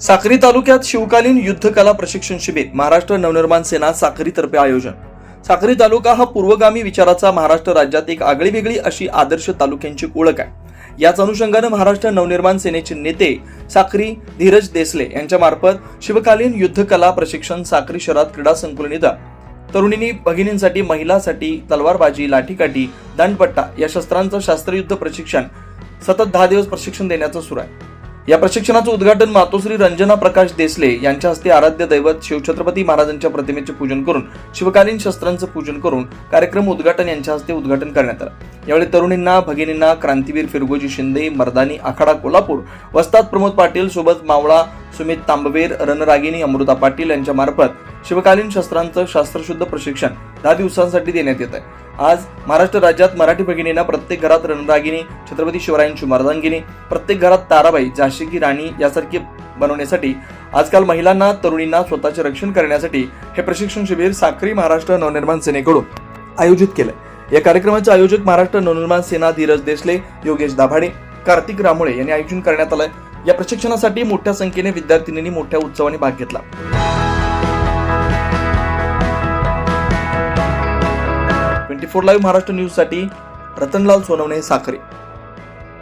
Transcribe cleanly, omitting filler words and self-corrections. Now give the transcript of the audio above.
साक्री तालुक्यात शिवकालीन युद्धकला प्रशिक्षण शिबिर महाराष्ट्र नवनिर्माण सेना साक्रीतर्फे आयोजन। साक्री तालुका हा पूर्वगामी विचाराचा महाराष्ट्र राज्यात एक आगळीवेगळी अशी आदर्श तालुक्यांची ओळख आहे। याच अनुषंगाने महाराष्ट्र नवनिर्माण सेनेचे नेते साक्री धीरज देसले यांच्या मार्फत शिवकालीन युद्धकला प्रशिक्षण साक्री शहरात क्रीडा संकुलन इथं तरुणींनी भगिनींसाठी महिलांसाठी तलवारबाजी, लाठीकाठी, दांडपट्टा या शस्त्रांचं शास्त्रयुद्ध प्रशिक्षण सतत 10 दिवस प्रशिक्षण देण्याचं सुरू आहे। या प्रशिक्षणाचं उद्घाटन मातोश्री रंजना प्रकाश देसले यांच्या हस्ते आराध्य दैवत शिवछत्रपती महाराजांच्या प्रतिमेचे पूजन करून शिवकालीन शस्त्रांचं पूजन करून कार्यक्रम उद्घाटन यांच्या हस्ते उद्घाटन करण्यात आलं। यावेळी तरुणींना भगिनींना क्रांतीवीर फिरगोजी शिंदे, मर्दानी आखाडा कोल्हापूर, वस्ताद प्रमोद पाटील सोबत मावळा सुमित तांबवेर, रणरागिनी अमृता पाटील यांच्या मार्फत शिवकालीन शस्त्रांचं शास्त्रशुद्ध प्रशिक्षण 10 दिवसांसाठी देण्यात येत आहे। आज महाराष्ट्र राज्यात मराठी भगिनींना प्रत्येक घरात रणरागिनी, छत्रपती शिवरायांची मर्दांगिनी, प्रत्येक घरात ताराबाई, झाशी की राणी यासारखे बनवण्यासाठी आजकाल महिलांना, तरुणींना स्वतःचे रक्षण करण्यासाठी हे प्रशिक्षण शिबिर साक्री महाराष्ट्र नवनिर्माण सेनेकडून आयोजित केलंय। या कार्यक्रमाचे आयोजक महाराष्ट्र नवनिर्माण सेना धीरज देसले, योगेश दाभाडे, कार्तिक रामुळे यांनी आयोजन करण्यात आलंय। या प्रशिक्षणासाठी मोठ्या संख्येने विद्यार्थिनींनी मोठ्या उत्सवाने भाग घेतला। 24 लाईव्ह महाराष्ट्र न्यूज साठी रतनलाल सोनवणे, साक्री।